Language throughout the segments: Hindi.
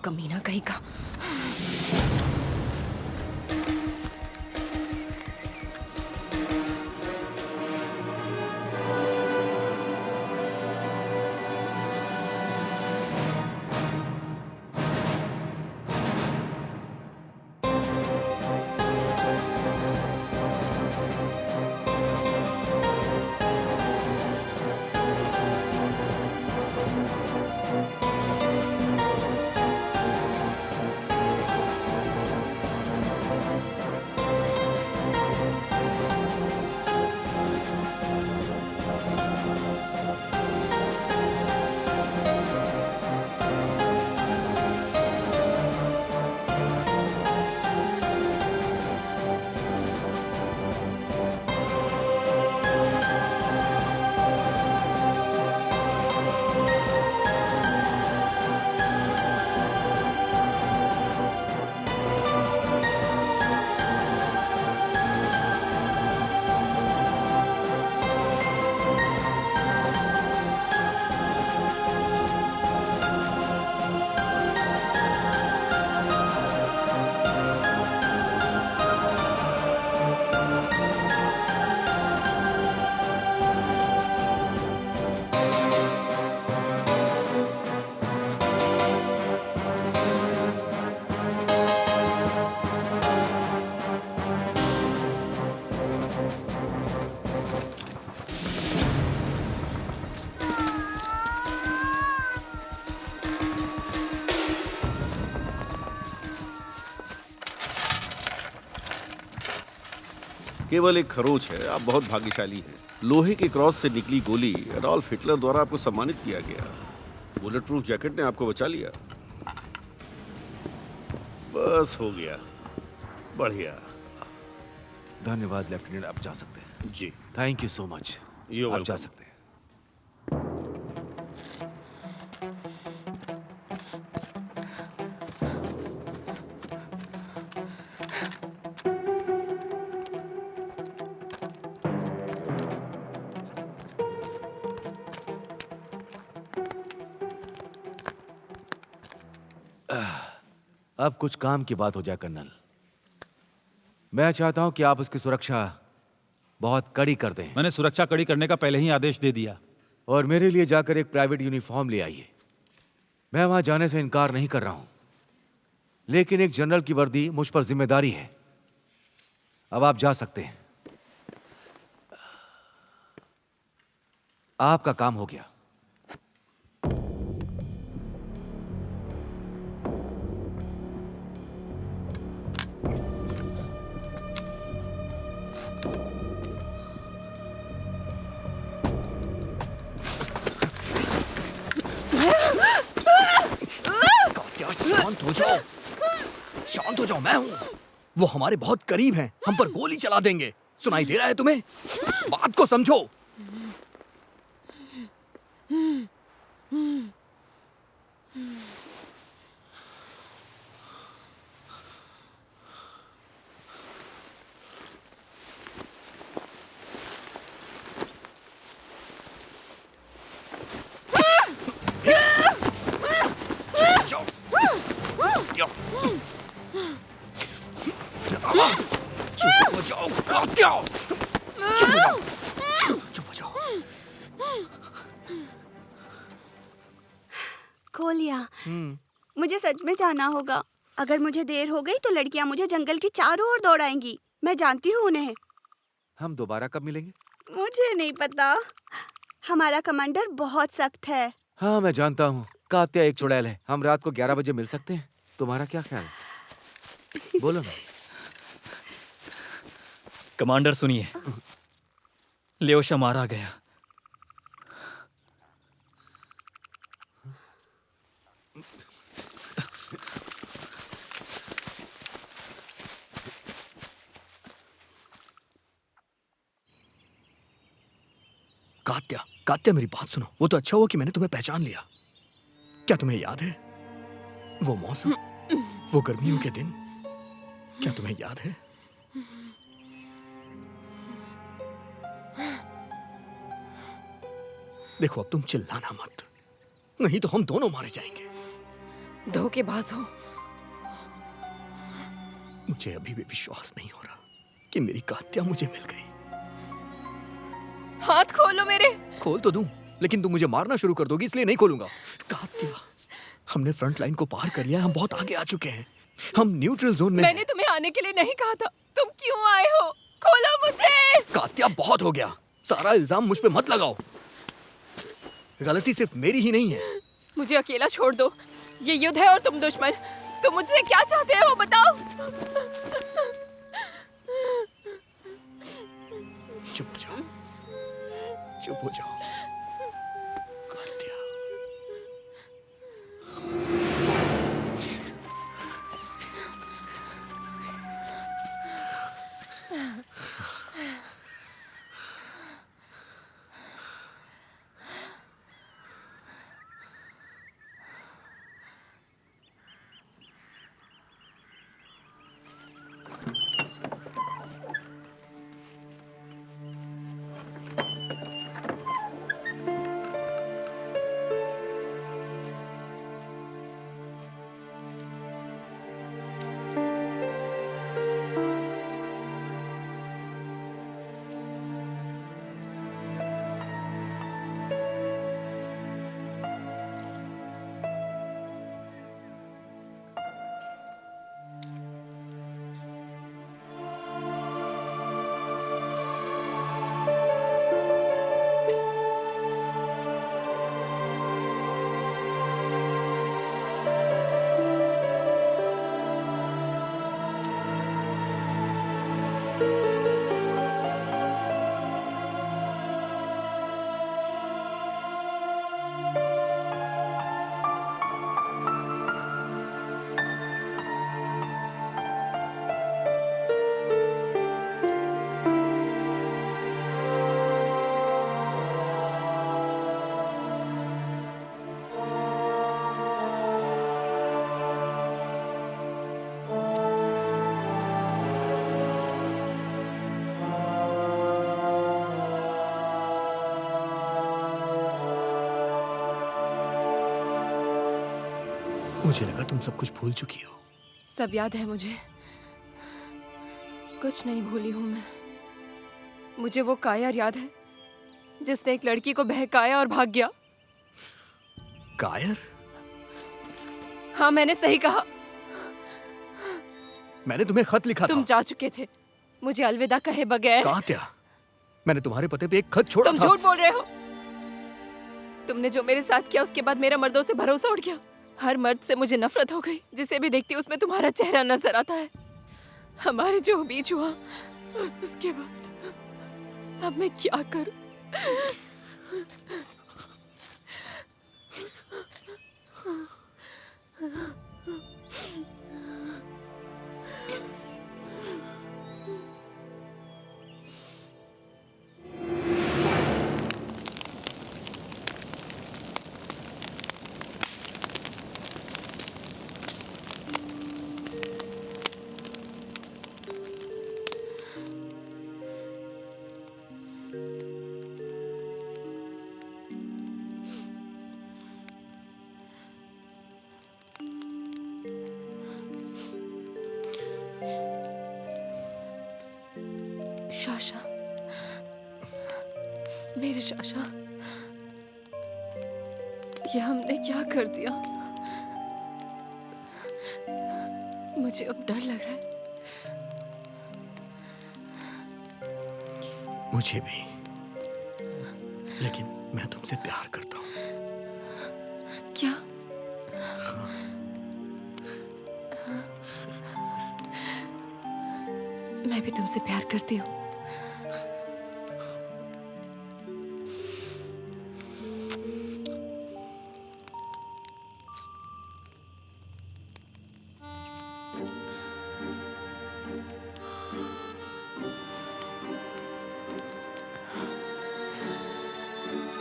कमीना कहीं का। केवल एक खरोच है, आप बहुत भाग्यशाली हैं। लोहे के क्रॉस से निकली गोली एडोल्फ हिटलर द्वारा आपको सम्मानित किया गया। बुलेट प्रूफ जैकेट ने आपको बचा लिया। बस हो गया। बढ़िया। धन्यवाद लेफ्टिनेंट, आप जा सकते हैं। जी, thank you so much. You आप जा सकते हैं। अब कुछ काम की बात हो जाए कर्नल। मैं चाहता हूं कि आप उसकी सुरक्षा बहुत कड़ी कर दें। मैंने सुरक्षा कड़ी करने का पहले ही आदेश दे दिया। और मेरे लिए जाकर एक प्राइवेट यूनिफॉर्म ले आइए। मैं वहां जाने से इनकार नहीं कर रहा हूं, लेकिन एक जनरल की वर्दी मुझ पर जिम्मेदारी है। अब आप जा सकते हैं। आपका काम हो गया। शांत हो जाओ, शांत हो जाओ। मैं हूं, वो हमारे बहुत करीब हैं, हम पर गोली चला देंगे। सुनाई दे रहा है तुम्हें? बात को समझो। चुप हो जाओ, कात्या। चुप हो जाओ, चुप हो जाओ। खोलिया, मुझे सच में जाना होगा। अगर मुझे देर हो गई तो लड़कियां मुझे जंगल के चारों ओर दौड़ाएंगी। मैं जानती हूँ उन्हें। हम दोबारा कब मिलेंगे? मुझे नहीं पता। हमारा कमांडर बहुत सख्त है। हाँ, मैं जानता हूँ। कात्या एक चुड़ैल है। हम रात को 11 बजे मिल सकते हैं? तुम्हारा क्या ख्याल है? बोलो ना। कमांडर सुनिए, ल्योशा मारा गया। कात्या, कात्या मेरी बात सुनो। वो तो अच्छा हुआ कि मैंने तुम्हें पहचान लिया। क्या तुम्हें याद है वो मौसम, वो गर्मियों के दिन? क्या तुम्हें याद है? देखो, अब तुम चिल्लाना मत, नहीं तो हम दोनों मारे जाएंगे। धोखेबाज हो। मुझे अभी भी विश्वास नहीं हो रहा कि मेरी कात्या मुझे मिल गई। हाथ खोलो मेरे। खोल तो दूं, लेकिन तुम मुझे मारना शुरू कर दोगी, इसलिए नहीं खोलूंगा। कात्या, हमने फ्रंट लाइन को पार कर लिया, हम बहुत आगे आ चुके हैं। हम न्यूट्रल जोन में मैंने तुम्हें आने के लिए नहीं कहा था, तुम क्यों आए हो? खोलो मुझे। कात्या, बहुत हो गया। सारा इल्जाम मुझ पे मत लगाओ। गलती सिर्फ मेरी ही नहीं है। मुझे अकेला छोड़ दो। ये युद्ध है और तुम दुश्मन। तुम मुझसे क्या चाहते हो बताओ। चुप हो जाओ, चुप हो जाओ कात्या। मुझे लगा तुम सब कुछ भूल चुकी हो। सब याद है मुझे, कुछ नहीं भूली हूं मैं। मुझे वो कायर याद है जिसने एक लड़की को बहकाया और भाग गया। कायर? हाँ, मैंने सही कहा। मैंने तुम्हें खत लिखा तुम था। जा चुके थे मुझे अलविदा कहे बगैर। कात्या, मैंने तुम्हारे पते पे एक खत छोड़ा तुम था। झूठ बोल रहे हो। तुमने जो मेरे साथ किया उसके बाद मेरा मर्दों से भरोसा उठ गया। हर मर्द से मुझे नफरत हो गई। जिसे भी देखती उसमें तुम्हारा चेहरा नजर आता है। हमारे जो बीच हुआ उसके बाद अब मैं क्या करूं? शाशा, मेरे शाशा, ये हमने क्या कर दिया? मुझे अब डर लग रहा है। मुझे भी, लेकिन मैं तुमसे प्यार करता हूँ। क्या? मैं भी तुमसे प्यार करती हूँ।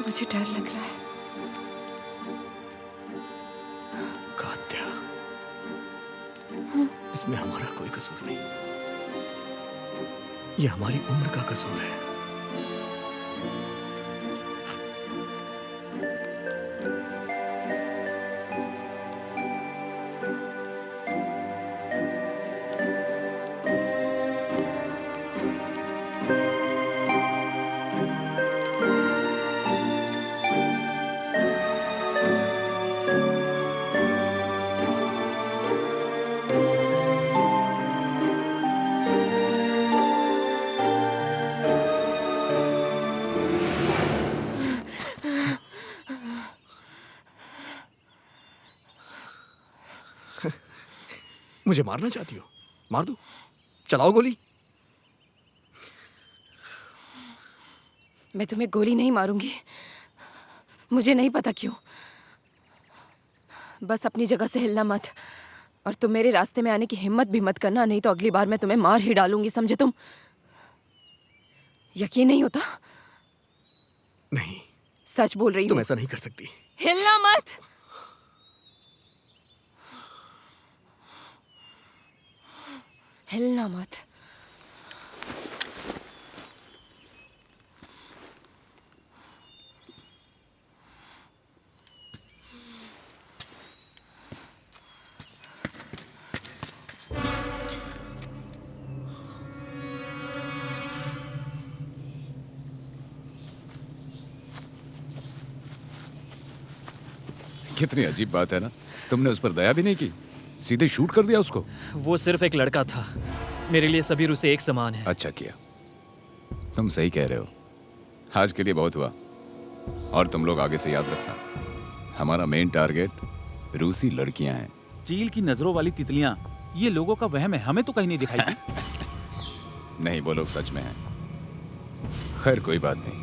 मुझे डर लग रहा है। कात्या, इसमें हमारा कोई कसूर नहीं। ये हमारी उम्र का कसूर है। मुझे मारना चाहती हो? मार दो, चलाओ गोली। मैं तुम्हें गोली नहीं मारूंगी। मुझे नहीं पता क्यों। बस अपनी जगह से हिलना मत, और तुम मेरे रास्ते में आने की हिम्मत भी मत करना, नहीं तो अगली बार मैं तुम्हें मार ही डालूंगी, समझे तुम? यकीन नहीं होता? नहीं, सच बोल रही तुम हूँ। ऐसा नहीं कर सकती। हिलना मत। हिलना मत। कितनी अजीब बात है ना, तुमने उस पर दया भी नहीं की, सीधे शूट कर दिया उसको। वो सिर्फ एक लड़का था। मेरे लिए सभी रूसे एक समान है। अच्छा किया, तुम सही कह रहे हो। आज के लिए बहुत हुआ, और तुम लोग आगे से याद रखना, हमारा मेन टारगेट रूसी लड़कियां हैं। चील की नजरों वाली तितलियां, ये लोगों का वहम है, हमें तो कहीं नहीं दिखाई दी। नहीं, वो लोग सच में हैं। खैर कोई बात नहीं,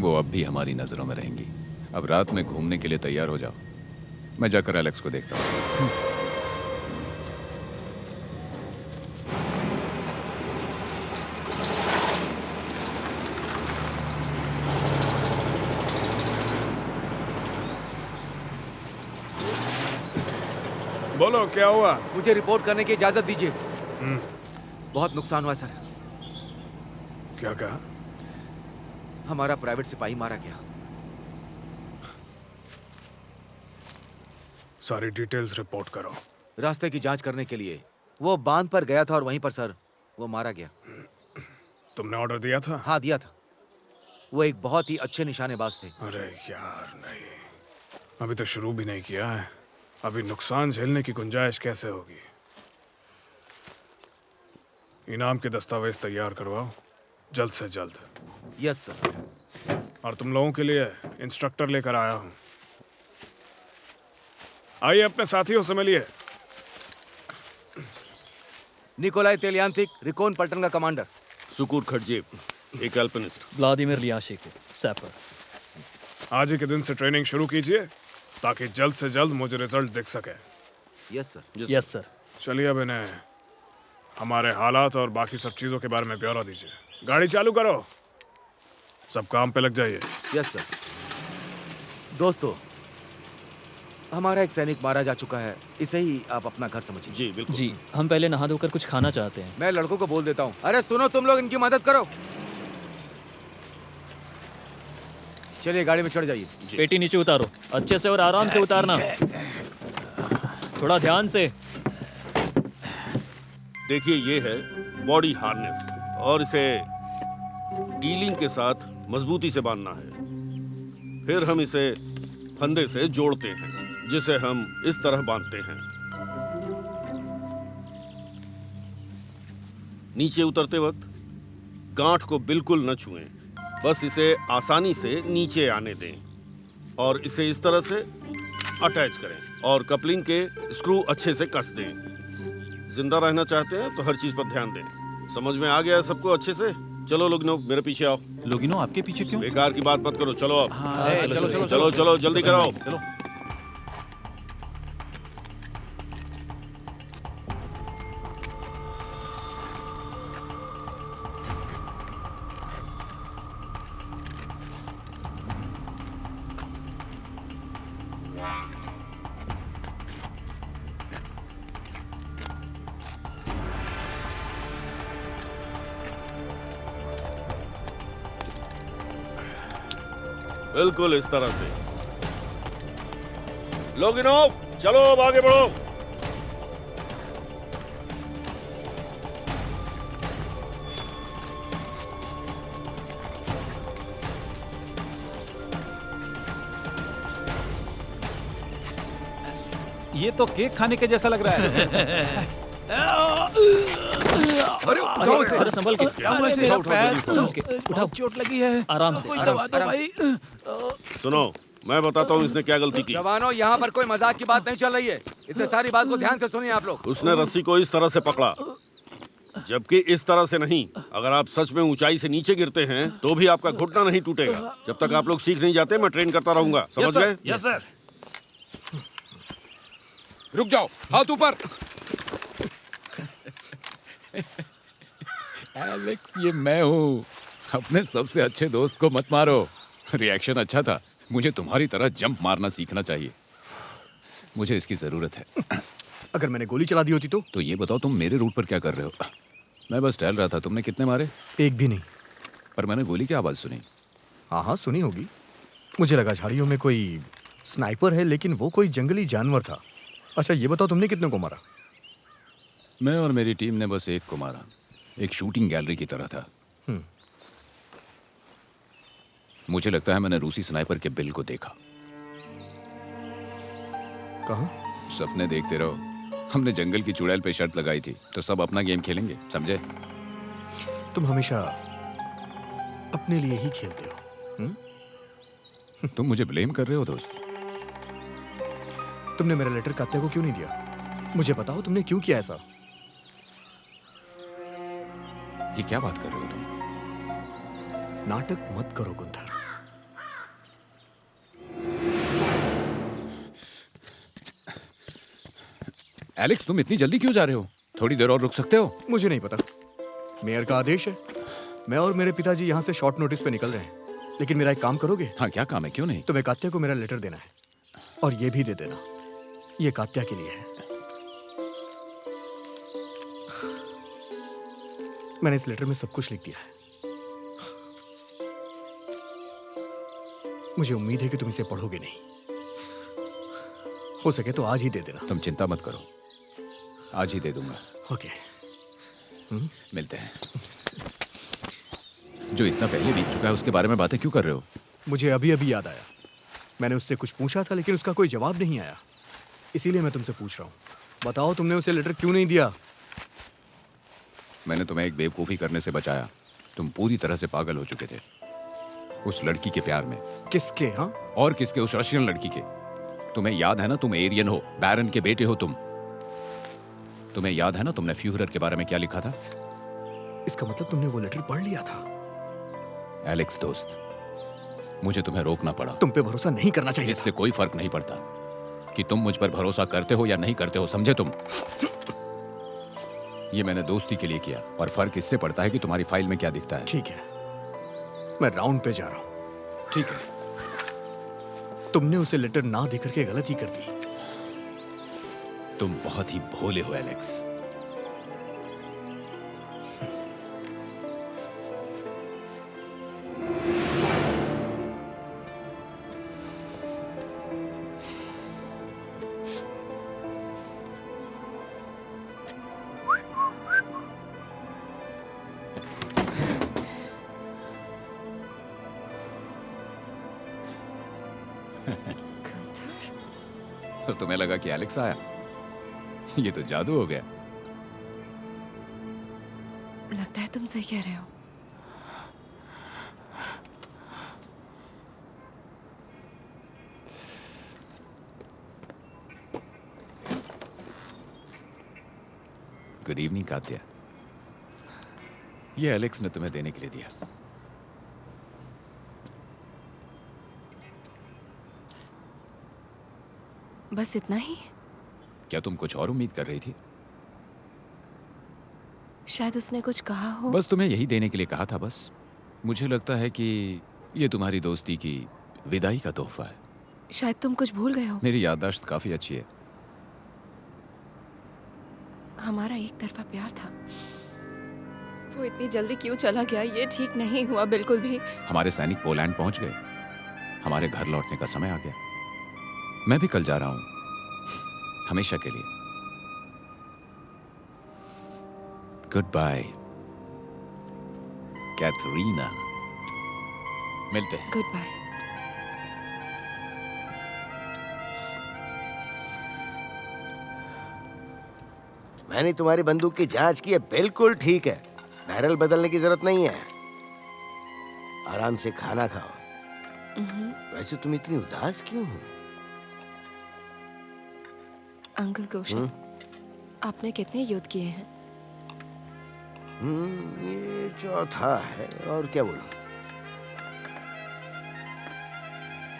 वो अब भी हमारी नजरों में रहेंगी। अब रात में घूमने के लिए तैयार हो जाओ, मैं जाकर एलेक्स को देखता हूँ। बोलो क्या हुआ? मुझे रिपोर्ट करने की इजाजत दीजिए। बहुत नुकसान हुआ सर। क्या कहा? हमारा प्राइवेट सिपाही मारा गया। सारी डिटेल्स रिपोर्ट करो। रास्ते की जांच करने के लिए वो बांध पर गया था और वहीं पर सर वो मारा गया। तुमने ऑर्डर दिया था? हाँ दिया था। वो एक बहुत ही अच्छे निशानेबाज थे। अरे यार नहीं, अभी तो शुरू भी नहीं किया है। अभी नुकसान झेलने की गुंजाइश कैसे होगी? इनाम के दस्तावेज तैयार करवाओ जल्द से जल्द। Yes sir. और तुम लोगों के लिए इंस्ट्रक्टर लेकर आया हूं। आइए अपने साथियों से मिलिए। निकोलाई तेलियांतिक, रिकोन पल्टन का कमांडर। सुकूर खटजेब, एक अल्पिनिस्ट। व्लादिमीर लियाशिको, सैपर। आज ही के दिन से ट्रेनिंग शुरू कीजिए ताकि जल्द से जल्द मुझे रिजल्ट दिख सके। Yes sir. Yes sir. चलिए अब इन्हें हमारे हालात और बाकी सब चीजों के बारे में ब्यौरा दीजिए। गाड़ी चालू करो, सब काम पे लग जाइए। Yes sir. दोस्तों, हमारा एक सैनिक मारा जा चुका है, इसे ही आप अपना घर समझिए। जी बिल्कुल। जी, हम पहले नहा धोकर कुछ खाना चाहते हैं। मैं लड़कों को बोल देता हूँ। अरे सुनो, तुम लोग इनकी मदद करो। चलिए गाड़ी में चढ़ जाइए। पेटी नीचे उतारो, अच्छे से और आराम से उतारना, थोड़ा ध्यान से। देखिए ये है बॉडी हार्नेस, और इसे डीलिंग के साथ मजबूती से बांधना है। फिर हम इसे फंदे से जोड़ते हैं, जिसे हम इस तरह बांधते हैं। नीचे उतरते वक्त गांठ को बिल्कुल न छुएं, बस इसे आसानी से नीचे आने दें और इसे इस तरह से अटैच करें और कपलिंग के स्क्रू अच्छे से कस दें। जिंदा रहना चाहते हैं तो हर चीज पर ध्यान दें। समझ में आ गया है सबको अच्छे से? चलो लोगिनो, मेरे पीछे आओ। लोगिनो आपके पीछे क्यों? बेकार की बात मत करो, चलो अब। हाँ, चलो चलो जल्दी करो। चलो। बिल्कुल इस तरह से। लोगिनोव, चलो अब आगे बढ़ो। ये तो केक खाने के जैसा लग रहा है। अरे उठाओ इसे। अरे संभल के, मेरा पैर, संभल के, उठाओ। चोट लगी है। आराम से, कोई आराम दवा से, दो आराम भाई। सुनो, मैं बताता हूँ इसने क्या गलती की। जवानों, यहाँ पर कोई मजाक की बात नहीं चल रही है, इसलिए सारी बात को ध्यान से सुनिए आप लोग। उसने रस्सी को इस तरह से पकड़ा, जबकि इस तरह से नहीं। अगर आप सच में ऊंचाई से नीचे गिरते हैं तो भी आपका घुटना नहीं टूटेगा। जब तक आप लोग सीख नहीं जाते मैं ट्रेन करता रहूंगा, समझ गए? Yes sir. रुक जाओ, हाथ ऊपर। एलेक्स, ये मैं हूँ। अपने सबसे अच्छे दोस्त को मत मारो। रिएक्शन अच्छा था। मुझे तुम्हारी तरह जंप मारना सीखना चाहिए। मुझे इसकी जरूरत है। अगर मैंने गोली चला दी होती तो ये बताओ, तुम मेरे रूट पर क्या कर रहे हो? मैं बस टहल रहा था। तुमने कितने मारे? एक भी नहीं। पर मैंने गोली की आवाज सुनी। हाँ हाँ, सुनी होगी। मुझे लगा झाड़ियों में कोई स्नाइपर है, लेकिन वो कोई जंगली जानवर था। अच्छा ये बताओ, तुमने कितने को मारा? मैं और मेरी टीम ने बस एक को मारा। एक शूटिंग गैलरी की तरह था। मुझे लगता है मैंने रूसी स्नाइपर के बिल को देखा। कहाँ? सपने देखते रहो। हमने जंगल की चुड़ैल पे शर्त लगाई थी, तो सब अपना गेम खेलेंगे, समझे? तुम हमेशा अपने लिए ही खेलते हो। तुम मुझे ब्लेम कर रहे हो दोस्त? तुमने मेरा लेटर कात्या को क्यों नहीं दिया? मुझे बताओ, तुमने क्यों किया ऐसा? ये क्या बात कर रहे हो तुम? नाटक मत करो गुंथर। एलेक्स, तुम इतनी जल्दी क्यों जा रहे हो? थोड़ी देर और रुक सकते हो? मुझे नहीं पता, मेयर का आदेश है। मैं और मेरे पिताजी यहाँ से शॉर्ट नोटिस पे निकल रहे हैं, लेकिन मेरा एक काम करोगे? हाँ, क्या काम है? क्यों नहीं? तुम्हें कात्या को मेरा लेटर देना है, और ये भी दे देना। ये कात्या के लिए है। मैंने इस लेटर में सब कुछ लिख दिया है। मुझे उम्मीद है कि तुम इसे पढ़ोगे नहीं। हो सके तो आज ही दे देना। तुम चिंता मत करो, आज ही दे दूंगा। ओके। मिलते हैं। जो इतना पहले बीत चुका है उसके बारे में बातें क्यों कर रहे हो? मुझे अभी अभी याद आया। मैंने उससे कुछ पूछा था, लेकिन उसका कोई जवाब नहीं आया। इसीलिए मैं तुमसे पूछ रहा हूँ, बताओ तुमने उसे लेटर क्यों नहीं दिया? मैंने तुम्हें एक बेवकूफ़ी करने से बचाया। तुम पूरी तरह से पागल हो चुके थे उस लड़की के प्यार में। किसके? हाँ, और किसके? उस रशियन लड़की के। तुम्हें याद है ना, तुम एरियन हो, बैरन के बेटे हो तुम। तुम्हें याद है ना तुमने फ्यूहरर के बारे में क्या लिखा था? इसका मतलब तुमने वो लेटर पढ़ लिया था। एलेक्स दोस्त, मुझे तुम्हें रोकना पड़ा। तुम पे भरोसा नहीं करना चाहिए। इससे कोई फर्क नहीं पड़ता कि तुम मुझ पर भरोसा करते हो या नहीं करते हो, समझे तुम? ये मैंने दोस्ती के लिए किया, और फर्क इससे पड़ता है कि तुम्हारी फाइल में क्या दिखता है। ठीक है, मैं राउंड पे जा रहा हूं। ठीक है। तुमने उसे लेटर ना देकर के गलती कर दी। तुम बहुत ही भोले हो एलेक्स। तो तुम्हें लगा कि एलेक्स आया? ये तो जादू हो गया। लगता है तुम सही कह रहे हो। Good evening Katya. ये एलेक्स ने तुम्हें देने के लिए दिया। बस इतना ही? क्या तुम कुछ और उम्मीद कर रही थी? शायद उसने कुछ कहा हो। बस तुम्हें यही देने के लिए कहा था बस। मुझे लगता है कि ये तुम्हारी दोस्ती की विदाई का तोहफा है। शायद तुम कुछ भूल गए हो। मेरी याददाश्त काफी अच्छी है। हमारा एक तरफा प्यार था, वो इतनी जल्दी क्यों चला गया? ये ठीक नहीं हुआ बिल्कुल भी। हमारे सैनिक पोलैंड पहुंच गए। हमारे घर लौटने का समय आ गया। मैं भी कल जा रहा हूं, हमेशा के लिए। Goodbye Katarina. मिलते हैं। Goodbye. मैंने तुम्हारी बंदूक की जांच की है, बिल्कुल ठीक है। बैरल बदलने की जरूरत नहीं है। आराम से खाना खाओ। वैसे तुम इतनी उदास क्यों हो? अंकल कौशल, आपने कितने युद्ध किए हैं? ये चौथा है, और क्या बोलूं?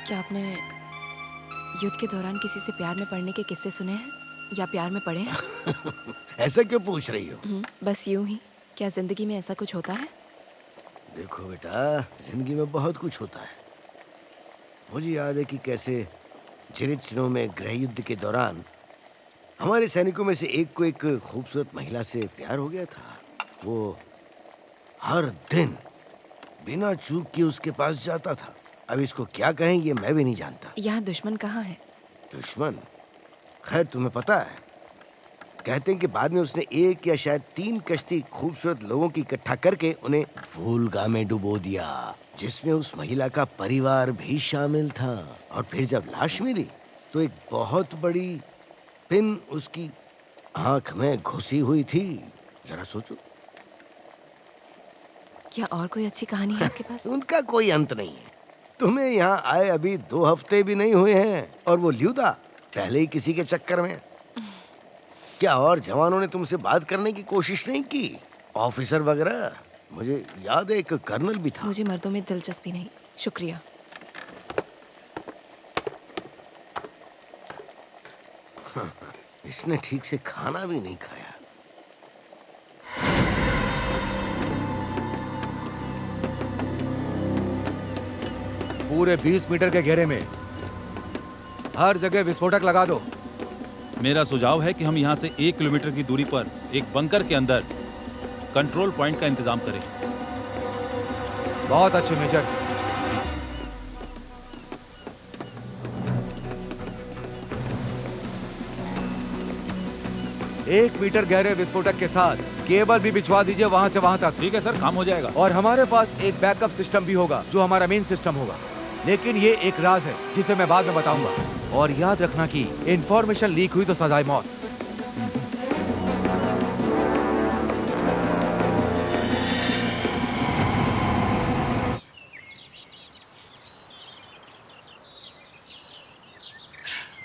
क्या आपने युद्ध के दौरान किसी से प्यार में पड़ने के किस्से सुने हैं या प्यार में पड़े हैं? ऐसा क्यों पूछ रही हो? बस यूं ही। क्या जिंदगी में ऐसा कुछ होता है? देखो बेटा, जिंदगी में बहुत कुछ होता है। मुझे याद है कि कैसे चिरित्सनो में गृह युद्ध के दौरान हमारे सैनिकों में से एक को एक खूबसूरत महिला से प्यार हो गया था। वो हर दिन बिना चूक के उसके पास जाता था। अब इसको क्या कहें ये मैं भी नहीं जानता। यहाँ दुश्मन कहाँ है? दुश्मन? खैर तुम्हें पता है, कहते हैं कि बाद में उसने 1 या शायद 3 कश्ती खूबसूरत लोगों की इकट्ठा करके उन्हें वोल्गा में डुबो दिया, जिसमें उस महिला का परिवार भी शामिल था। और फिर जब लाश मिली तो एक बहुत बड़ी पिन उसकी आंख में घुसी हुई थी। जरा सोचो। क्या और कोई अच्छी कहानी है आपके पास? उनका कोई अंत नहीं है। तुम्हें यहाँ आए अभी 2 हफ्ते भी नहीं हुए हैं और वो ल्यूदा पहले ही किसी के चक्कर में। क्या और जवानों ने तुमसे बात करने की कोशिश नहीं की? ऑफिसर वगैरह? मुझे याद है एक कर्नल भी था। मुझे मर्दों में दिलचस्पी नहीं, शुक्रिया। इसने ठीक से खाना भी नहीं खाया। पूरे 20 मीटर के घेरे में हर जगह विस्फोटक लगा दो। मेरा सुझाव है कि हम यहाँ से 1 किलोमीटर की दूरी पर एक बंकर के अंदर कंट्रोल पॉइंट का इंतजाम करें। बहुत अच्छे मेजर। एक मीटर गहरे विस्फोटक के साथ केबल भी बिछवा दीजिए वहां से वहां तक। ठीक है सर, काम हो जाएगा। और हमारे पास एक बैकअप सिस्टम भी होगा जो हमारा मेन सिस्टम होगा, लेकिन ये एक राज है जिसे मैं बाद में बताऊंगा। और याद रखना कि इंफॉर्मेशन लीक हुई तो सजाए मौत।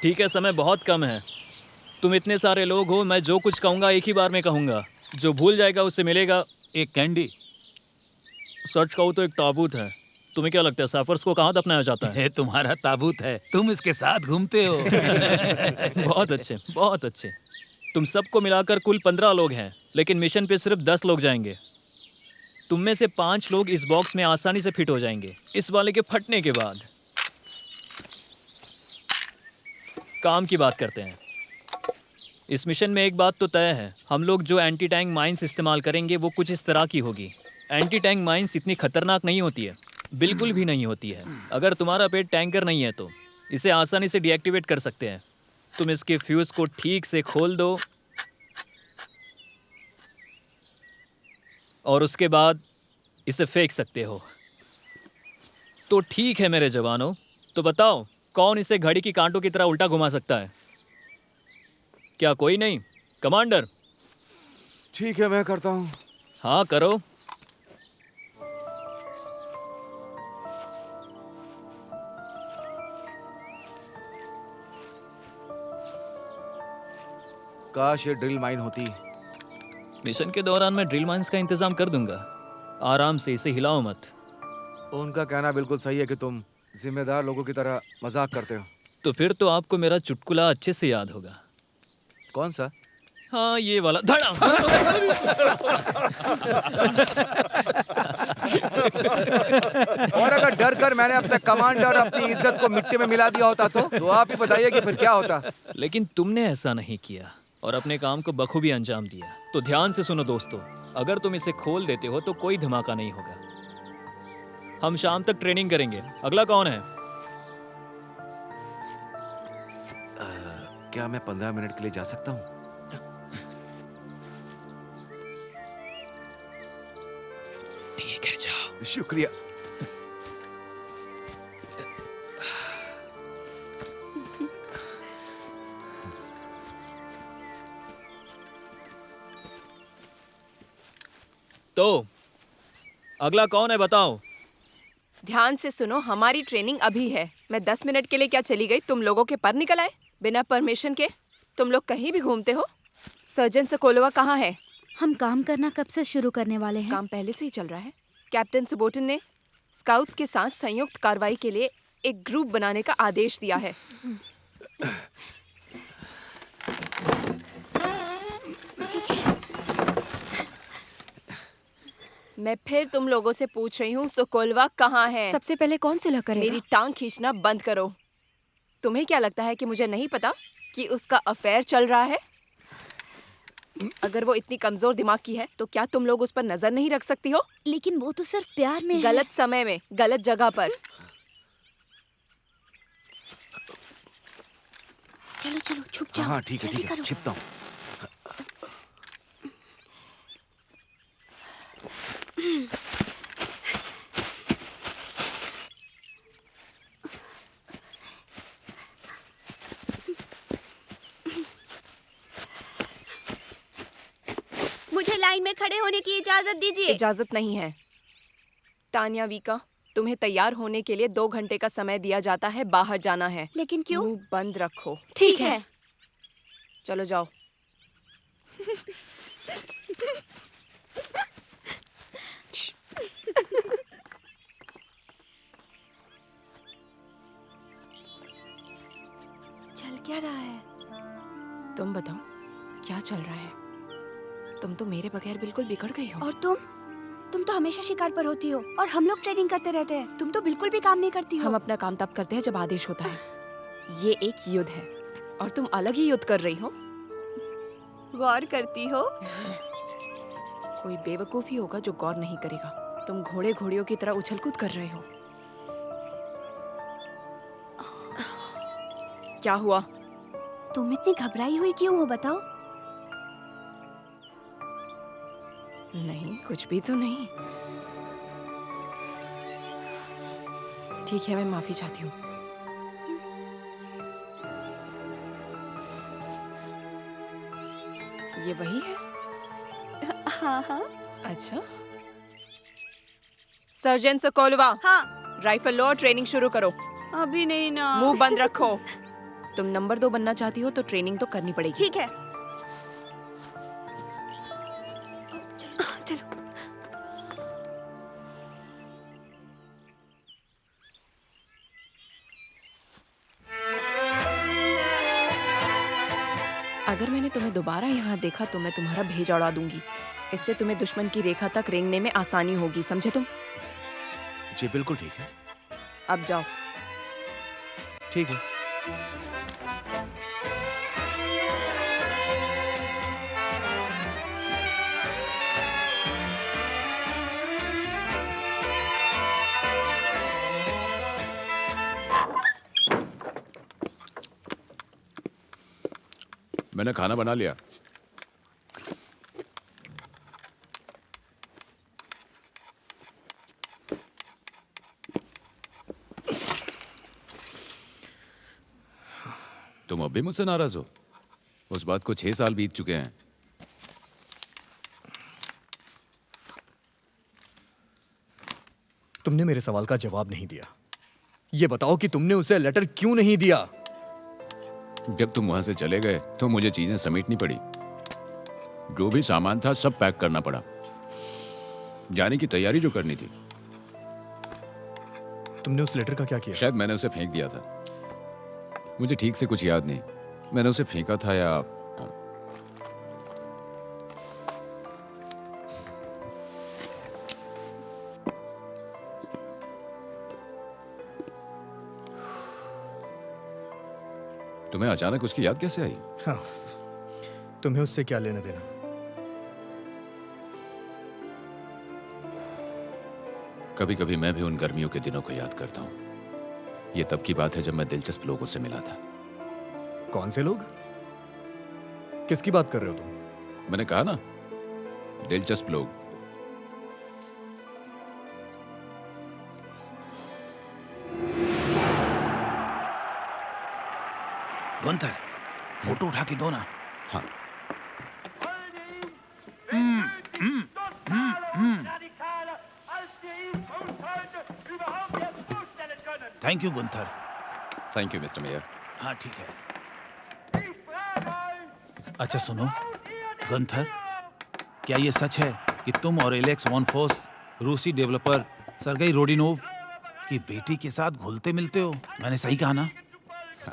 ठीक है, समय बहुत कम है। तुम इतने सारे लोग हो, मैं जो कुछ कहूँगा एक ही बार में कहूँगा। जो भूल जाएगा उससे मिलेगा एक कैंडी। सच कहूँ तो एक ताबूत है। तुम्हें क्या लगता है सैफर्स को कहाँ दफनाया जाता है? ये तुम्हारा ताबूत है, तुम इसके साथ घूमते हो। बहुत अच्छे, बहुत अच्छे। तुम सबको मिलाकर कुल 15 लोग हैं, लेकिन मिशन पे सिर्फ 10 लोग जाएंगे। तुम में से 5 लोग इस बॉक्स में आसानी से फिट हो जाएंगे इस वाले के फटने के बाद। काम की बात करते हैं। इस मिशन में एक बात तो तय है, हम लोग जो एंटी टैंक माइंस इस्तेमाल करेंगे वो कुछ इस तरह की होगी। एंटी टैंक माइंस इतनी खतरनाक नहीं होती है, बिल्कुल भी नहीं होती है। अगर तुम्हारा पेट टैंकर नहीं है तो इसे आसानी से डीएक्टिवेट कर सकते हैं। तुम इसके फ्यूज को ठीक से खोल दो और उसके बाद इसे फेंक सकते हो। तो ठीक है मेरे जवानों, तो बताओ कौन इसे घड़ी की कांटों की तरह उल्टा घुमा सकता है? क्या कोई नहीं? कमांडर। ठीक है, मैं करता हूँ। हाँ करो। काश ये ड्रिल माइन होती। मिशन के दौरान मैं ड्रिल माइंस का इंतजाम कर दूंगा। आराम से, इसे हिलाओ मत। उनका कहना बिल्कुल सही है कि तुम जिम्मेदार लोगों की तरह मजाक करते हो। तो फिर तो आपको मेरा चुटकुला अच्छे से याद होगा। कौन सा? हाँ, ये वाला। धड़ा। और अगर डर कर मैंने अपने कमांडर और अपनी इज्जत को मिट्टी में मिला दिया होता तो आप ही बताइए कि फिर क्या होता। लेकिन तुमने ऐसा नहीं किया और अपने काम को बखूबी अंजाम दिया। तो ध्यान से सुनो दोस्तों, अगर तुम इसे खोल देते हो तो कोई धमाका नहीं होगा। हम शाम तक ट्रेनिंग करेंगे। अगला कौन है? क्या मैं 15 मिनट के लिए जा सकता हूँ? ठीक है, जाओ। शुक्रिया। तो अगला कौन है बताओ? ध्यान से सुनो, हमारी ट्रेनिंग अभी है। मैं 10 मिनट के लिए क्या चली गई, तुम लोगों के पर निकल आए बिना परमिशन के। तुम लोग कहीं भी घूमते हो। सर्जन सोकोलोवा कहाँ है? हम काम करना कब से शुरू करने वाले हैं? काम पहले से ही चल रहा है। कैप्टन सुबोटन ने स्काउट्स के साथ संयुक्त कार्रवाई के लिए एक ग्रुप बनाने का आदेश दिया है। मैं फिर तुम लोगों से पूछ रही हूँ, सोकोलोवा कहाँ है? सबसे पहले कौन सुलह करेगा? मेरी टांग खींचना बंद करो। तुम्हें क्या लगता है कि मुझे नहीं पता कि उसका अफेयर चल रहा है? अगर वो इतनी कमजोर दिमाग की है तो क्या तुम लोग उस पर नजर नहीं रख सकती हो? लेकिन वो तो सिर्फ प्यार में है। गलत समय में, गलत जगह पर। चलो चलो छुप जाओ। हाँ ठीक जल्दी है, करो। छिपता हूँ। मुझे लाइन में खड़े होने की इजाजत दीजिए। इजाजत नहीं है। तानिया वीका, तुम्हें तैयार होने के लिए 2 घंटे का समय दिया जाता है। बाहर जाना है। लेकिन क्यों? मुंह बंद रखो। ठीक है। चलो जाओ। चल क्या रहा है? तुम बताओ, क्या चल रहा है? तुम तो मेरे बगैर बिल्कुल बिगड़ गई हो। और तुम तो हमेशा शिकार पर होती हो और हम लोग ट्रेनिंग करते रहते हैं। तुम तो बिल्कुल भी काम नहीं करती हो। हम अपना काम तब करते हैं जब आदेश होता है। ये एक युद्ध है और तुम अलग ही युद्ध कर रही हो। गौर करती हो? कोई बेवकूफ ही होगा जो गौर नहीं करेगा। तुम घोड़े घोड़ियों की तरह उछल कूद कर रहे हो। क्या हुआ? तुम इतनी घबराई हुई क्यों हो, बताओ? नहीं, कुछ भी तो नहीं। ठीक है, मैं माफी चाहती हूँ। ये वही है? हाँ हाँ। अच्छा। सर्जन सोकोलोवा, हाँ। राइफल लो और ट्रेनिंग शुरू करो। अभी नहीं ना। मुंह बंद रखो। तुम नंबर 2 बनना चाहती हो तो ट्रेनिंग तो करनी पड़ेगी। ठीक है। चलो चलो। अगर मैंने तुम्हें दोबारा यहाँ देखा तो मैं तुम्हारा भेजा उड़ा दूंगी। इससे तुम्हें दुश्मन की रेखा तक रेंगने में आसानी होगी, समझे तुम? जी बिल्कुल ठीक है। अब जाओ। ठीक है। मैंने खाना बना लिया। तुम अब भी मुझसे नाराज हो? उस बात को 6 साल बीत चुके हैं। तुमने मेरे सवाल का जवाब नहीं दिया। ये बताओ कि तुमने उसे लेटर क्यों नहीं दिया? जब तुम वहां से चले गए तो मुझे चीजें समेटनी पड़ी। जो भी सामान था सब पैक करना पड़ा। जाने की तैयारी जो करनी थी। तुमने उस लेटर का क्या किया? शायद मैंने उसे फेंक दिया था। मुझे ठीक से कुछ याद नहीं। मैंने उसे फेंका था या तुम्हें अचानक उसकी याद कैसे आई? हाँ, तुम्हें उससे क्या लेना देना? कभी कभी मैं भी उन गर्मियों के दिनों को याद करता हूँ। ये तब की बात है जब मैं दिलचस्प लोगों से मिला था। कौन से लोग? किसकी बात कर रहे हो तुम? मैंने कहा ना, दिलचस्प लोग। गुंथर, फोटो उठा के दो ना। हाँ। radikaler, als wir ihn uns heute überhaupt thank you Gunther. Thank you mister mayor. हाँ ठीक है। अच्छा सुनो गुंथर, क्या ये सच है कि तुम और एलेक्स वॉन फोस रूसी डेवलपर सरगेई रोडिनोव की बेटी के साथ घुलते मिलते हो? मैंने सही कहा ना?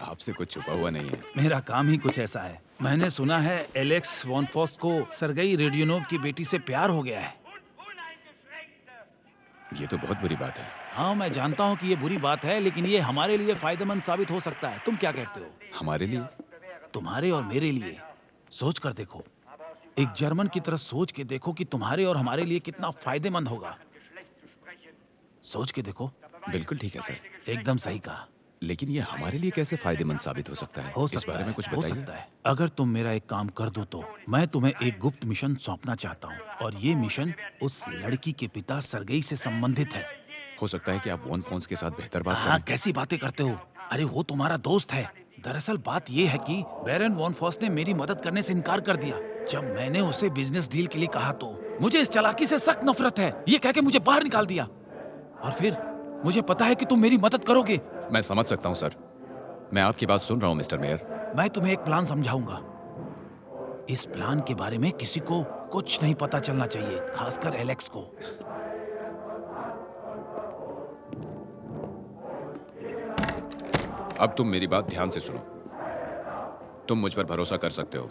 आपसे कुछ छुपा हुआ नहीं है। मेरा काम ही कुछ ऐसा है। मैंने सुना है एलेक्स वॉन फोस को सरगेई रेडियोनोव की बेटी से प्यार हो गया है। ये तो बहुत बुरी बात है। हाँ मैं जानता हूँ कि ये बुरी बात है, लेकिन ये हमारे लिए फायदेमंद साबित हो सकता है। तुम क्या कहते हो? हमारे लिए? तुम्हारे और मेरे लिए। सोच कर देखो, एक जर्मन की तरह सोच के देखो कि तुम्हारे और हमारे लिए कितना फायदेमंद होगा। सोच के देखो। बिल्कुल ठीक है सर। एकदम सही कहा। लेकिन ये हमारे लिए कैसे फायदेमंद साबित हो सकता है? इस बारे में कुछ हो बताइए। सकता है। अगर तुम मेरा एक काम कर दो तो मैं तुम्हें एक गुप्त मिशन सौंपना चाहता हूँ, और ये मिशन उस लड़की के पिता सरगेई से संबंधित है। हो सकता है कि आप वॉन फोन्स के साथ बेहतर बात हाँ, करें। कैसी बातें करते हो? अरे वो तुम्हारा दोस्त है। दरअसल बात ये है कि बैरन वॉन फॉस ने मेरी मदद करने से इनकार कर दिया जब मैंने उसे बिजनेस डील के लिए कहा। तो मुझे इस चालाकी से सख्त नफरत है। ये कह के मुझे बाहर निकाल दिया, और फिर मुझे पता है कि तुम मेरी मदद करोगे। मैं समझ सकता हूँ सर। मैं आपकी बात सुन रहा हूँ मिस्टर मेयर। मैं तुम्हें एक प्लान समझाऊंगा। इस प्लान के बारे में किसी को कुछ नहीं पता चलना चाहिए, खासकर एलेक्स को। अब तुम मेरी बात ध्यान से सुनो। तुम मुझ पर भरोसा कर सकते हो।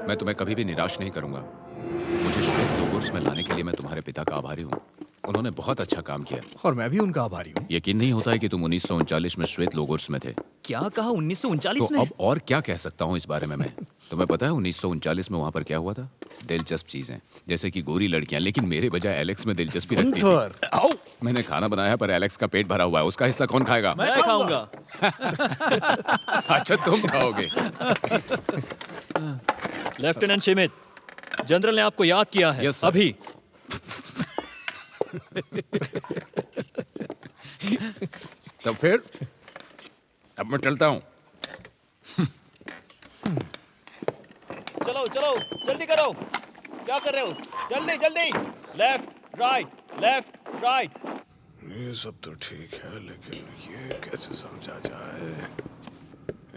मैं तुम्हें कभी भी निराश नहीं करूंगा। मुझे श्वेत लोगोर्स में लाने के लिए मैं तुम्हारे पिता का आभारी हूँ। उन्होंने बहुत अच्छा काम किया। और मैं भी उनका आभारी हूँ। यकीन नहीं होता है कि तुम 1939 में श्वेत लोगोर्स में थे। क्या कहा 1939 तो में? अब और क्या कह सकता हूँ इस बारे में मैं? तुम्हें पता है 1939 में वहाँ पर क्या हुआ था? दिलचस्प चीजें, जैसे कि गोरी लड़कियां, लेकिन मेरे बजाय एलेक्स में दिलचस्पी रखती थी। आओ, मैंने खाना बनाया पर एलेक्स का पेट भरा हुआ है। उसका हिस्सा कौन खाएगा? मैं खाऊंगा। अच्छा तुम खाओगे। लेफ्टिनेंट शिमित, जनरल ने आपको याद किया है। Yes sir. अभी तो फिर अब मैं चलता हूँ। चलो चलो, जल्दी करो। क्या कर रहे हो? जल्दी जल्दी। लेफ्ट राइट, ये सब तो ठीक है, लेकिन ये कैसे समझा जाए?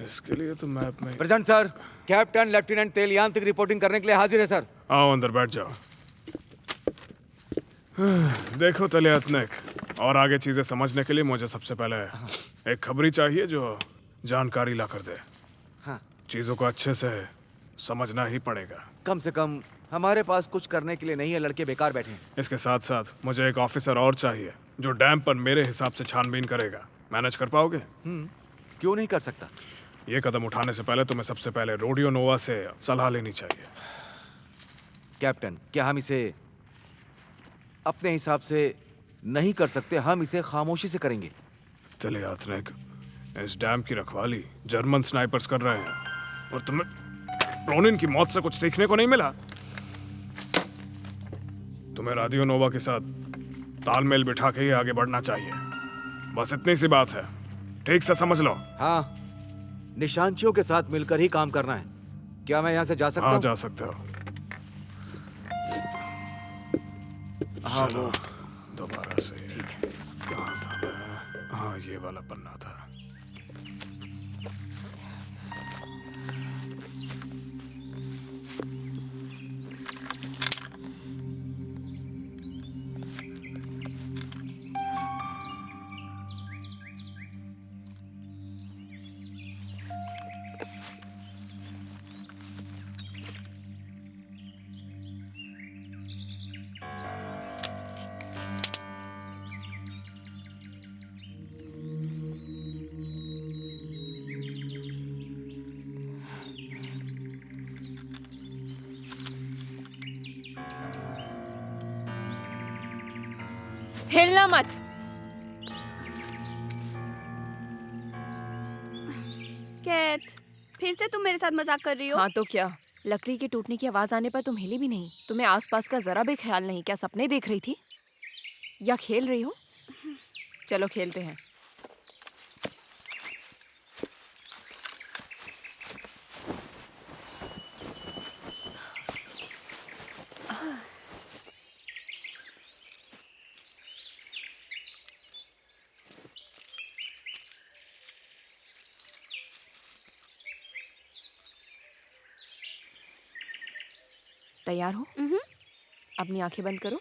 इसके लिए तो मैप में। Present sir. कैप्टन लेफ्टिनेंट तेलियांतिक रिपोर्टिंग करने के लिए हाजिर है सर। आओ अंदर बैठ जाओ। देखो तलियातनिक, और आगे चीजें समझने के लिए मुझे सबसे पहले एक खबरी चाहिए जो जानकारी ला कर दे। हाँ। चीजों को अच्छे से समझना ही पड़ेगा। कम से कम हमारे पास कुछ करने के लिए नहीं है, लड़के बेकार बैठे हैं। इसके साथ साथ मुझे एक ऑफिसर और चाहिए जो डैम पर मेरे हिसाब से छानबीन करेगा। मैनेज कर पाओगे? क्यों नहीं कर सकता। ये कदम उठाने से पहले तुम्हें सबसे पहले रोडियोनोवा से सलाह लेनी चाहिए। कैप्टन, क्या हम इसे अपने हिसाब से नहीं कर सकते? हम इसे खामोशी से करेंगे। तलियातनिक, इस डैम की रखवाली जर्मन स्नाइपर्स कर रहे हैं, और तुम्हें रोनिन की मौत से कुछ सीखने को नहीं मिला? तुम्हें राडियोनोवा के साथ तालमेल बिठा के ही आगे बढ़ना चाहिए। बस इतनी सी बात है, ठीक से समझ लो। हाँ, निशांचियों के साथ मिलकर ही काम करना है। क्या मैं यहाँ से जा सकता हाँ हूँ? जा सकते हो। हाँ, चलो, वो दोबारा से। कहाँ था मैं? हाँ, ये वाला पन्ना था। हिलना मत। कैट, फिर से तुम मेरे साथ मजाक कर रही हो? हाँ तो क्या, लकड़ी के टूटने की आवाज आने पर तुम हिली भी नहीं। तुम्हें आसपास का जरा भी ख्याल नहीं। क्या सपने देख रही थी या खेल रही हो? चलो खेलते हैं। तैयार हो? अपनी आंखें बंद करो।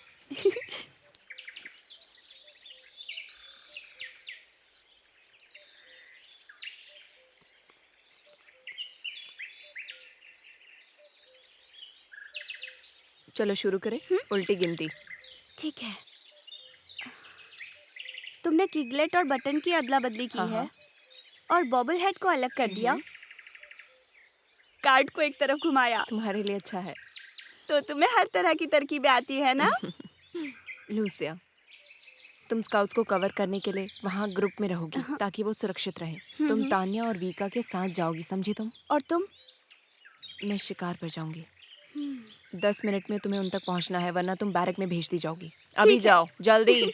चलो शुरू करें। उल्टी गिनती। ठीक है। तुमने किगलेट और बटन की अदला बदली की है और बॉबल हेड को अलग कर दिया, कार्ड को एक तरफ घुमाया। तुम्हारे लिए अच्छा है। तो तुम्हें हर तरह की तरकीबें आती है ना? लूसिया, तुम स्काउट्स को कवर करने के लिए वहाँ ग्रुप में रहोगी ताकि वो सुरक्षित रहे। तुम तान्या और वीका के साथ जाओगी, समझी तुम? और तुम? मैं शिकार पर जाऊंगी। 10 मिनट में तुम्हें उन तक पहुंचना है, वरना तुम बैरक में भेज दी जाओगी। अभी जाओ, जल्दी।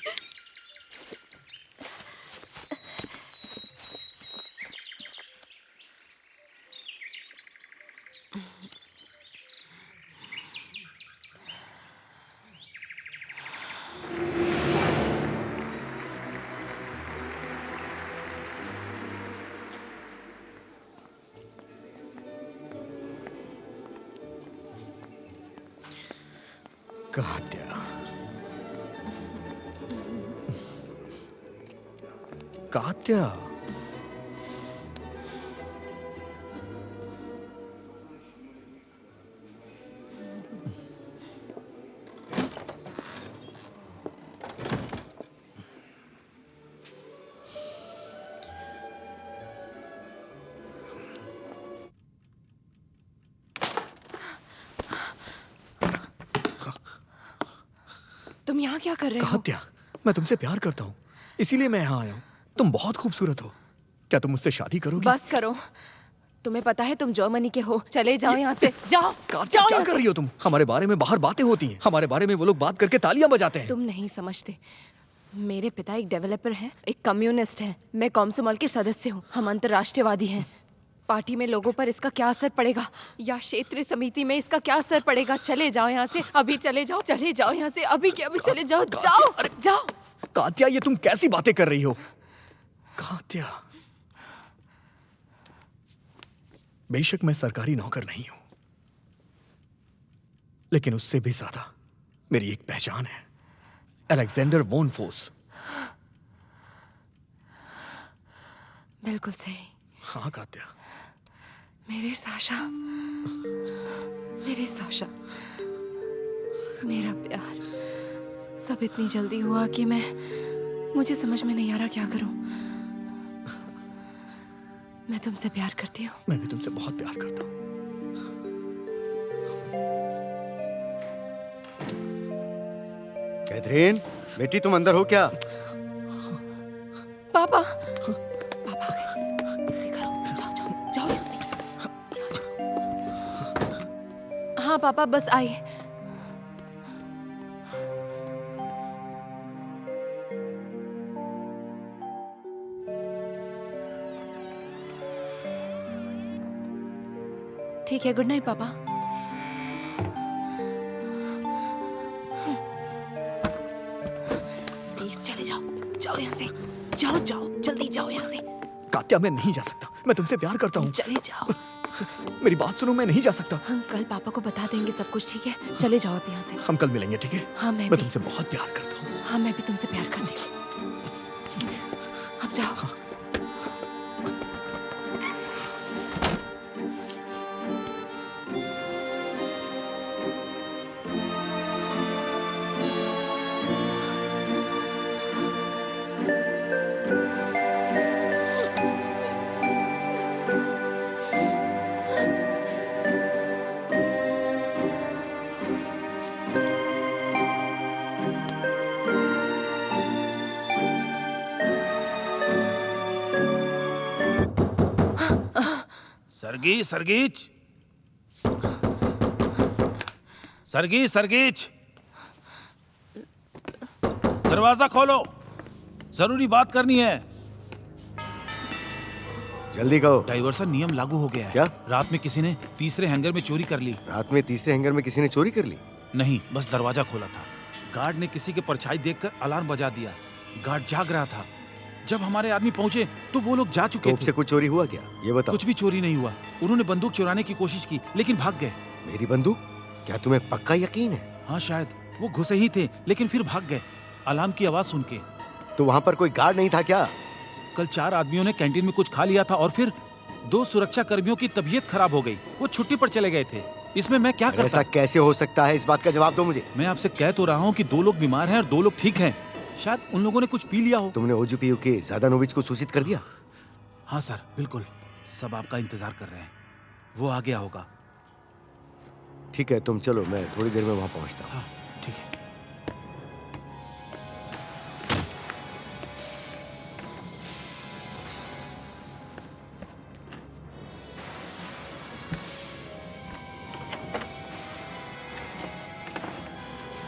कात्या, कात्या, तुम यहाँ क्या कर रहे हो? कात्या, मैं तुमसे प्यार करता हूँ, इसीलिए मैं यहाँ आया हूँ। तुम बहुत खूबसूरत हो। क्या तुम मुझसे शादी करोगी? बस करो। तुम्हें पता है तुम जर्मनी के हो। चले जाओ यहाँ से। जाओ। कात्या, क्या कर रही हो तुम? हमारे बारे में बाहर बातें होती हैं। हमारे बारे में वो लोग बात करके तालियां बजाते हैं। तुम नहीं समझते। मेरे पिता एक डेवलपर हैं, एक कम्युनिस्ट हैं। मैं कॉमसोमॉल के सदस्य हूँ। हम अंतर्राष्ट्रीयवादी हैं। पार्टी में लोगों पर इसका क्या असर पड़ेगा, या क्षेत्रीय समिति में इसका क्या असर पड़ेगा? चले जाओ यहाँ से, अभी चले जाओ। चले जाओ यहाँ से, अभी के अभी चले जाओ। जाओ, जाओ। कात्या, ये तुम कैसी बातें कर रही हो? कात्या, बेशक मैं सरकारी नौकर नहीं हूं, लेकिन उससे भी ज्यादा मेरी एक पहचान है, अलेक्जेंडर वोन फोर्स। बिल्कुल सही। हाँ कात्या। मेरे साशा, मेरे साशा, मेरा प्यार, सब इतनी जल्दी हुआ कि मुझे समझ में नहीं आ रहा क्या करूं। मैं तुमसे प्यार करती हूँ। मैं भी तुमसे बहुत प्यार करता हूँ। कैथरीन, बेटी तुम अंदर हो क्या? पापा, पापा आ गए। जल्दी करो, जाओ जाओ जाओ यहाँ जाओ। हाँ पापा, बस आई। ठीक है, गुड नाइट पापा। प्लीज चले जाओ, जाओ यहाँ से। जाओ जाओ, जल्दी जाओ यहाँ से। कात्या, मैं नहीं जा सकता। मैं तुमसे प्यार करता हूँ। चले जाओ। मेरी बात सुनो, मैं नहीं जा सकता। हम कल पापा को बता देंगे सब कुछ, ठीक है? चले जाओ अब यहाँ से। हम कल मिलेंगे, ठीक है? हाँ, मैं तुमसे बहुत प्यार करता हूँ। हाँ, मैं भी तुमसे प्यार करती हूँ। अब जाओ। हाँ। सरगी, सरगीच, सरगी, सरगीच, दरवाजा खोलो, जरूरी बात करनी है। जल्दी कहो। डाइवर्सन नियम लागू हो गया है। क्या? रात में किसी ने तीसरे हैंगर में चोरी कर ली। रात में तीसरे हैंगर में किसी ने चोरी कर ली? नहीं, बस दरवाजा खोला था। गार्ड ने किसी के परछाई देखकर अलार्म बजा दिया। गार्ड जाग रहा था। जब हमारे आदमी पहुंचे तो वो लोग जा चुके थे। से कुछ चोरी हुआ क्या? ये बताओ। कुछ भी चोरी नहीं हुआ। उन्होंने बंदूक चुराने की कोशिश की लेकिन भाग गए। मेरी बंदूक? क्या तुम्हें पक्का यकीन है? हाँ शायद वो घुसे ही थे, लेकिन फिर भाग गए अलार्म की आवाज सुन के। तो वहां पर कोई गार्ड नहीं था क्या? कल 4 आदमियों ने कैंटीन में कुछ खा लिया था और फिर 2 सुरक्षा कर्मियों की तबीयत खराब हो गई, वो छुट्टी पर चले गए थे। इसमें मैं क्या करता? ऐसा कैसे हो सकता है? इस बात का जवाब दो मुझे। मैं आपसे कह तो रहा हूँ कि 2 लोग बीमार हैं और 2 लोग ठीक हैं। शायद उन लोगों ने कुछ पी लिया हो। तुमने ओजीपीयू के ज़ादानोविच को सूचित कर दिया? हाँ सर, बिल्कुल। सब आपका इंतजार कर रहे हैं। वो आ गया होगा। ठीक है, तुम चलो, मैं थोड़ी देर में वहां पहुंचता हूँ। हाँ, ठीक है।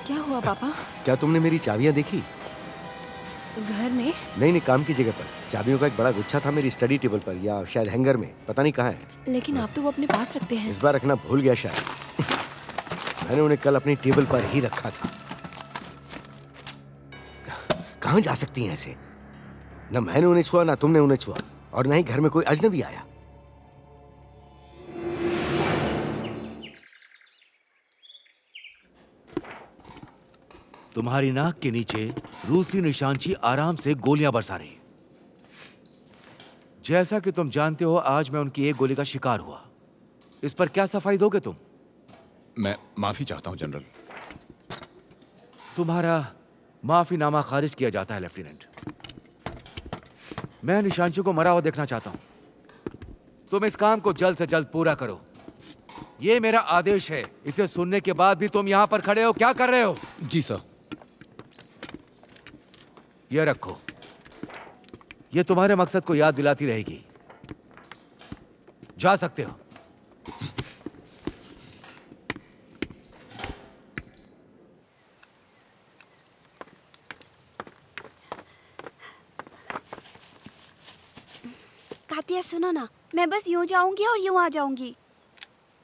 क्या हुआ पापा? क्या तुमने मेरी चाबियां देखी? घर में? नहीं, काम की जगह पर। चाबियों का एक बड़ा गुच्छा था मेरी स्टडी टेबल पर, या शायद हैंगर में, पता नहीं कहाँ है। लेकिन आप तो वो अपने पास रखते हैं। इस बार रखना भूल गया शायद। मैंने उन्हें कल अपनी टेबल पर ही रखा था। कहाँ जा सकती हैं ऐसे? न मैंने उन्हें छुआ, ना तुमने उन्हें छुआ, और न ही घर में कोई अजनबी आया। तुम्हारी नाक के नीचे रूसी निशानची आराम से गोलियां बरसा रही। जैसा कि तुम जानते हो, आज मैं उनकी एक गोली का शिकार हुआ। इस पर क्या सफाई दोगे तुम? मैं माफी चाहता हूं जनरल। तुम्हारा माफीनामा खारिज किया जाता है लेफ्टिनेंट। मैं निशानची को मरा हुआ देखना चाहता हूं। तुम इस काम को जल्द से जल्द पूरा करो, ये मेरा आदेश है। इसे सुनने के बाद भी तुम यहां पर खड़े हो, क्या कर रहे हो? जी सर। ये रखो, ये तुम्हारे मकसद को याद दिलाती रहेगी। जा सकते हो। कातिया सुनो ना, मैं बस यूं जाऊंगी और यूं आ जाऊंगी।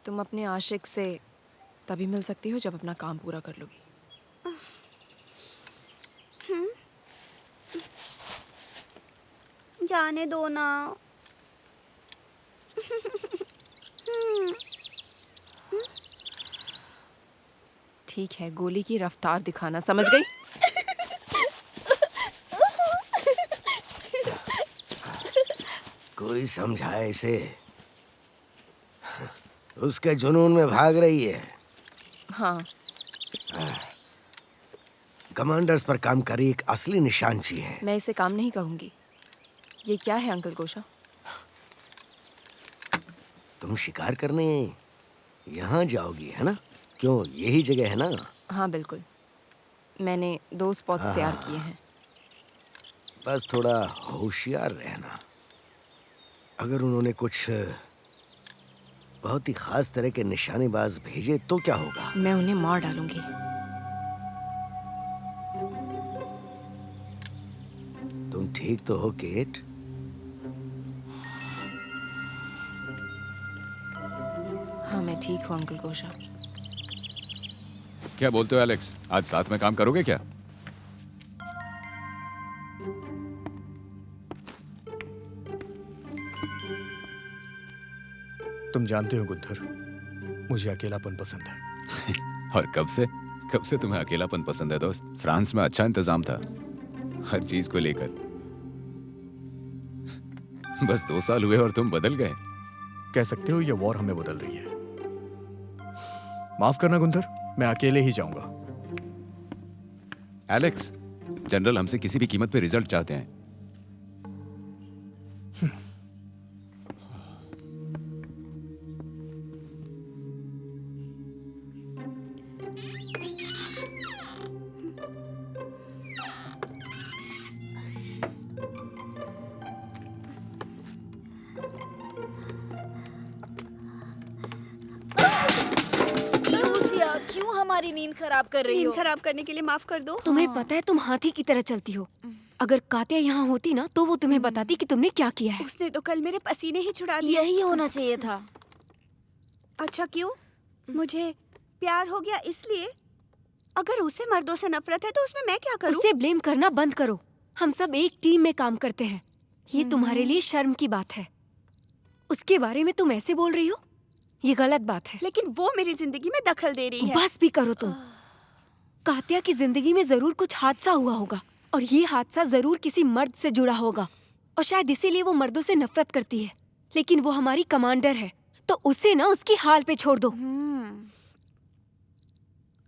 तुम अपने आशिक से तभी मिल सकती हो जब अपना काम पूरा कर लोगी। जाने दो ना। ठीक है, गोली की रफ्तार दिखाना, समझ गई? कोई समझाए इसे। उसके जुनून में भाग रही है। हाँ। कमांडर्स पर काम कर रही एक असली निशानची है। मैं इसे काम नहीं कहूंगी। ये क्या है अंकल गोशा? तुम शिकार करने यहाँ जाओगी, है ना? क्यों, यही जगह है ना? हाँ बिल्कुल, मैंने 2 स्पॉट्स तैयार किए हैं। बस थोड़ा होशियार रहना। अगर उन्होंने कुछ बहुत ही खास तरह के निशानेबाज भेजे तो क्या होगा? मैं उन्हें मार डालूंगी। तुम ठीक तो हो केट? हाँ मैं ठीक हूँ अंकल गोशा। क्या बोलते हो एलेक्स, आज साथ में काम करोगे क्या? तुम जानते हो गुंथर, मुझे अकेलापन पसंद है। और कब से तुम्हें अकेलापन पसंद है दोस्त? फ्रांस में अच्छा इंतजाम था हर चीज को लेकर। बस 2 साल हुए और तुम बदल गए। कह सकते हो ये वॉर हमें बदल रही है। माफ करना गुंथर, मैं अकेले ही जाऊंगा। एलेक्स, जनरल हमसे किसी भी कीमत पे रिजल्ट चाहते हैं। क्यों हमारी नींद खराब कर रही हो? नींद खराब करने के लिए माफ कर दो। तुम्हें पता है तुम हाथी की तरह चलती हो। अगर कात्या यहाँ होती ना तो वो तुम्हें बताती कि तुमने क्या किया है। उसने तो कल मेरे पसीने ही छुड़ा दिए। यही होना चाहिए था। अच्छा क्यों? मुझे प्यार हो गया इसलिए? अगर उसे मर्दों से नफरत है तो उसमें मैं क्या करूं? उसे ब्लेम करना बंद करो। हम सब एक टीम में काम करते हैं। ये तुम्हारे लिए शर्म की बात है। उसके बारे में तुम ऐसे बोल रही हो? ये गलत बात है। लेकिन वो मेरी जिंदगी में दखल दे रही है। बस भी करो तुम। कात्या की जिंदगी में जरूर कुछ हादसा हुआ होगा और ये हादसा जरूर किसी मर्द से जुड़ा होगा और शायद इसीलिए वो मर्दों से नफरत करती है। लेकिन वो हमारी कमांडर है तो उसे ना उसकी हाल पे छोड़ दो।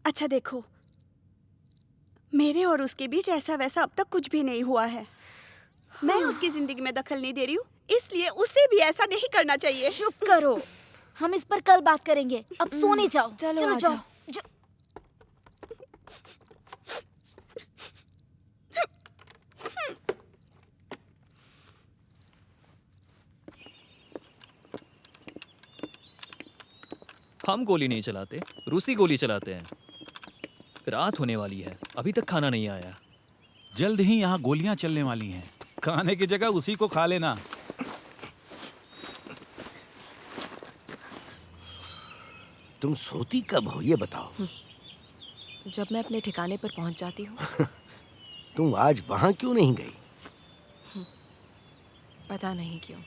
अच्छा देखो, मेरे और उसके बीच ऐसा वैसा अब तक कुछ भी नहीं हुआ है। मैं उसकी जिंदगी में दखल नहीं दे रही हूँ, इसलिए उसे भी ऐसा नहीं करना चाहिए। चुप करो, हम इस पर कल बात करेंगे। अब सोने जाओ। चलो जाओ। हम गोली नहीं चलाते, रूसी गोली चलाते हैं। रात होने वाली है, अभी तक खाना नहीं आया। जल्द ही यहाँ गोलियां चलने वाली हैं। खाने की जगह उसी को खा लेना। तुम सोती कब हो ये बताओ। जब मैं अपने ठिकाने पर पहुंच जाती हूँ। तुम आज वहां क्यों नहीं गई? पता नहीं क्यों।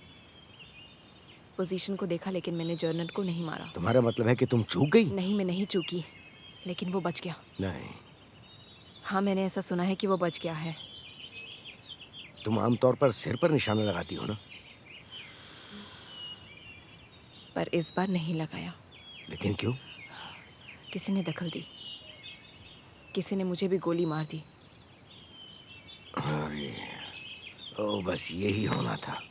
पोजीशन को देखा लेकिन मैंने जर्नल को नहीं मारा। तुम्हारा मतलब है कि तुम चूक गई? नहीं, मैं नहीं चूकी, लेकिन वो बच गया। नहीं। हाँ, मैंने ऐसा सुना है कि वो बच गया है। तुम आमतौर पर सिर पर निशाना लगाती हो ना? पर इस बार नहीं लगाया। लेकिन क्यों? किसी ने दखल दी, किसी ने मुझे भी गोली मार दी। अरे, ओ बस यही होना था।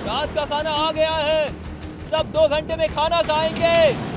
रात का खाना आ गया है। सब 2 घंटे में खाना खाएंगे।